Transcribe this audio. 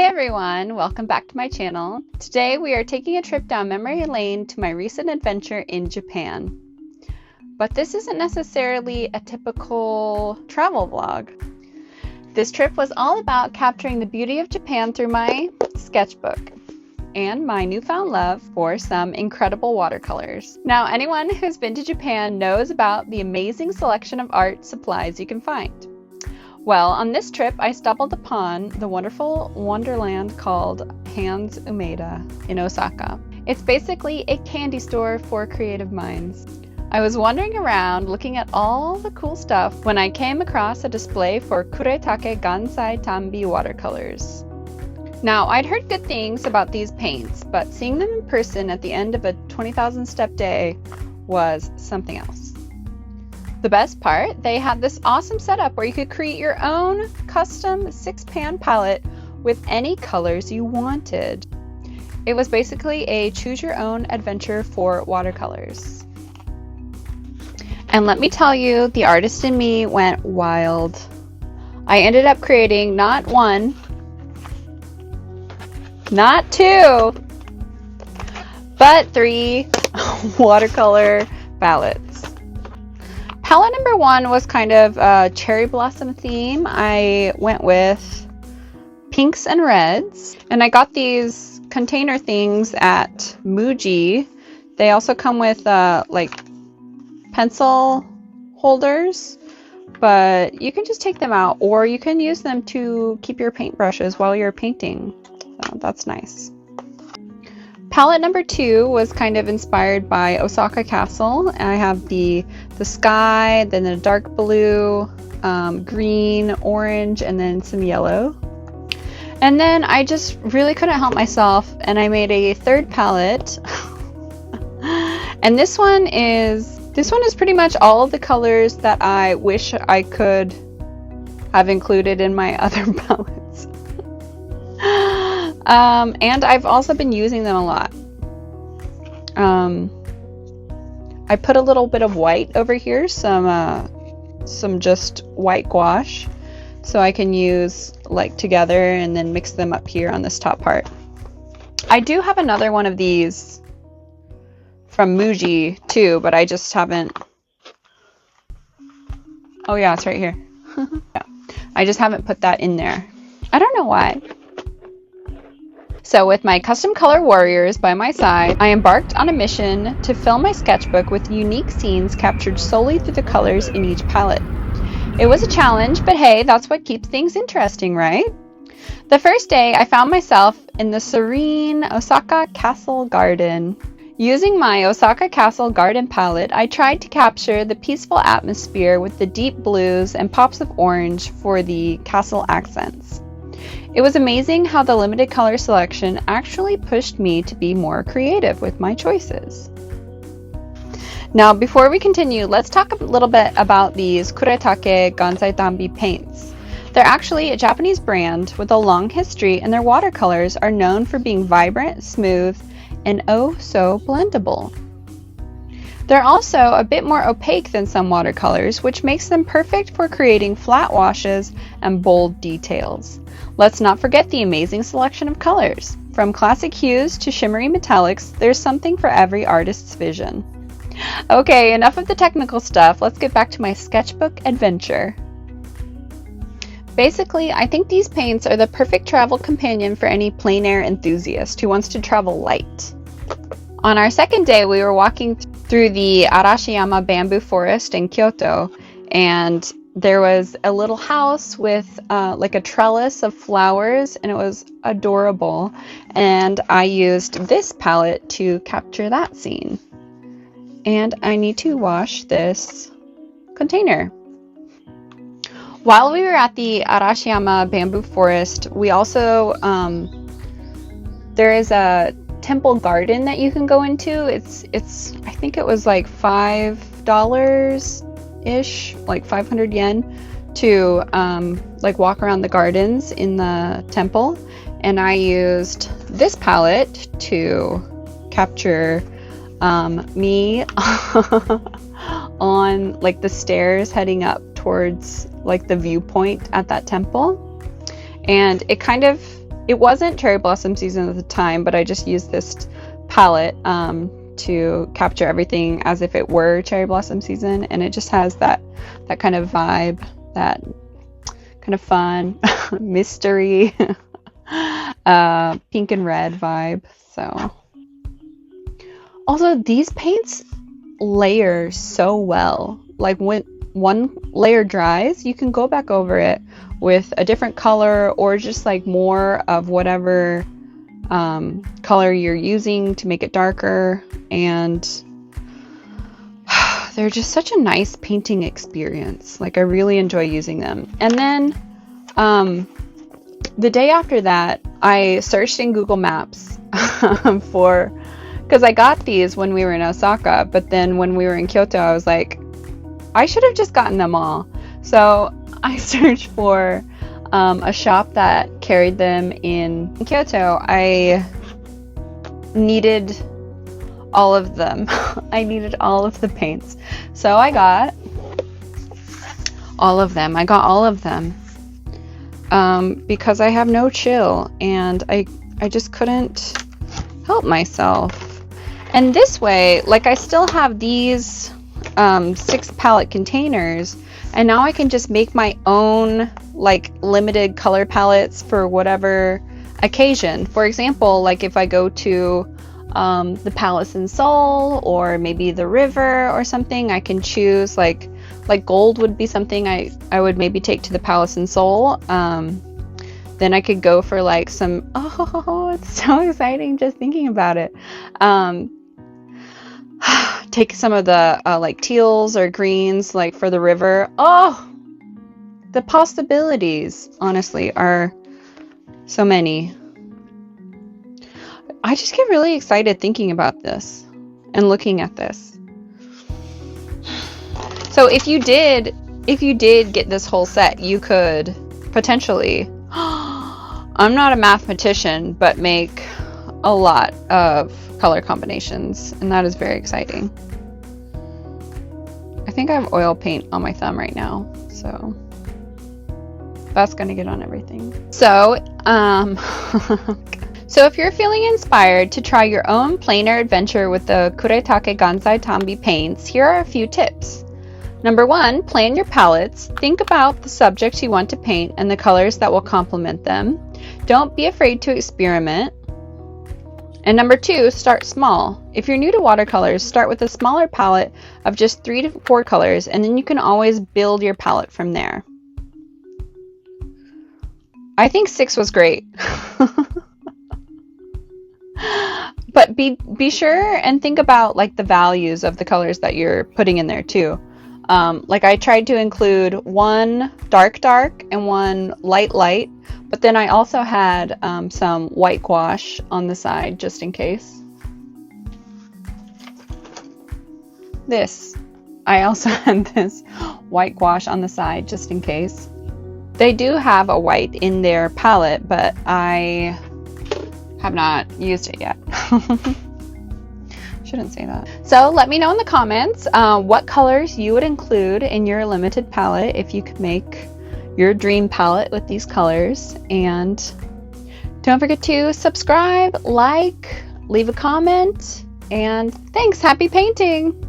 Hey everyone, welcome back to my channel. Today we are taking a trip down memory lane to my recent adventure in Japan. But this isn't necessarily a typical travel vlog. This trip was all about capturing the beauty of Japan through my sketchbook and my newfound love for some incredible watercolors. Now, anyone who's been to Japan knows about the amazing selection of art supplies you can find. Well, on this trip, I stumbled upon the wonderful wonderland called Hans Umeda in Osaka. It's basically a candy store for creative minds. I was wandering around looking at all the cool stuff when I came across a display for Kuretake Gansai Tambi watercolors. Now, I'd heard good things about these paints, but seeing them in person at the end of a 20,000 step day was something else. The best part, they had this awesome setup where you could create your own custom 6-pan palette with any colors you wanted. It was basically a choose-your-own adventure for watercolors. And let me tell you, the artist in me went wild. I ended up creating not one, not two, but 3 watercolor palettes. Palette number 1 was kind of a cherry blossom theme. I went with pinks and reds, and I got these container things at Muji. They also come with like pencil holders, but you can just take them out, or you can use them to keep your paintbrushes while you're painting. So that's nice. Palette number 2 was kind of inspired by Osaka Castle. I have the sky, then the dark blue, green, orange, and then some yellow. And then I just really couldn't help myself, and I made a 3rd palette. And this one is pretty much all of the colors that I wish I could have included in my other palettes. And I've also been using them a lot. I put a little bit of white over here, some just white gouache, so I can use like together and then mix them up here on this top part. I do have another one of these from Muji too, but I just haven't. Oh yeah, it's right here. Yeah. I just haven't put that in there. I don't know why. So with my custom color warriors by my side, I embarked on a mission to fill my sketchbook with unique scenes captured solely through the colors in each palette. It was a challenge, but hey, that's what keeps things interesting, right? The first day, I found myself in the serene Osaka Castle Garden. Using my Osaka Castle Garden palette, I tried to capture the peaceful atmosphere with the deep blues and pops of orange for the castle accents. It was amazing how the limited color selection actually pushed me to be more creative with my choices. Now, before we continue, let's talk a little bit about these Kuretake Gansai Tambi paints. They're actually a Japanese brand with a long history, and their watercolors are known for being vibrant, smooth, and oh so blendable. They're also a bit more opaque than some watercolors, which makes them perfect for creating flat washes and bold details. Let's not forget the amazing selection of colors. From classic hues to shimmery metallics, there's something for every artist's vision. Okay, enough of the technical stuff. Let's get back to my sketchbook adventure. Basically, I think these paints are the perfect travel companion for any plein air enthusiast who wants to travel light. On our second day, we were walking through the Arashiyama bamboo forest in Kyoto, and there was a little house with like a trellis of flowers, and it was adorable. And I used this palette to capture that scene. And I need to wash this container. While we were at the Arashiyama bamboo forest, we also, there is a temple garden that you can go into. It's I think it was like $5-ish, like 500 yen to like walk around the gardens in the temple. And I used this palette to capture me on like the stairs heading up towards like the viewpoint at that temple. And it It wasn't cherry blossom season at the time, but I just used this palette to capture everything as if it were cherry blossom season, and it just has that kind of vibe, that kind of fun mystery pink and red vibe. So also, these paints layer so well. Like when one layer dries, you can go back over it with a different color or just like more of whatever color you're using to make it darker, and they're just such a nice painting experience. Like I really enjoy using them. And then the day after that, I searched in Google Maps because I got these when we were in Osaka, but then when we were in Kyoto, I was like, I should have just gotten them all. So I searched for a shop that carried them in Kyoto. I needed all of them. I needed all of the paints. So I got all of them. Because I have no chill, and I just couldn't help myself. And this way, like I still have these 6 palette containers, and now I can just make my own like limited color palettes for whatever occasion. For example, like if I go to the Palace in Seoul, or maybe the river or something, I can choose like gold would be something I would maybe take to the Palace in Seoul. Then I could go for like some, oh, it's so exciting just thinking about it. Take some of the like teals or greens like for the river. Oh, the possibilities honestly are so many. I just get really excited thinking about this and looking at this. So if you did get this whole set, you could potentially, I'm not a mathematician, but make a lot of color combinations, and that is very exciting. I think I have oil paint on my thumb right now, so that's gonna get on everything. So so if you're feeling inspired to try your own plein air adventure with the Kuretake Gansai Tambi paints, here are a few tips. Number 1, plan your palettes. Think about the subjects you want to paint and the colors that will complement them. Don't be afraid to experiment. And number 2, start small. If you're new to watercolors, start with a smaller palette of just 3 to 4 colors, and then you can always build your palette from there. I think 6 was great. But be sure and think about like the values of the colors that you're putting in there too. Like I tried to include 1 dark and 1 light, but then I also had some white gouache on the side just in case. I also had this white gouache on the side just in case. They do have a white in their palette, but I have not used it yet. Shouldn't say that. So let me know in the comments what colors you would include in your limited palette if you could make your dream palette with these colors. And don't forget to subscribe, like, leave a comment, and thanks. Happy painting!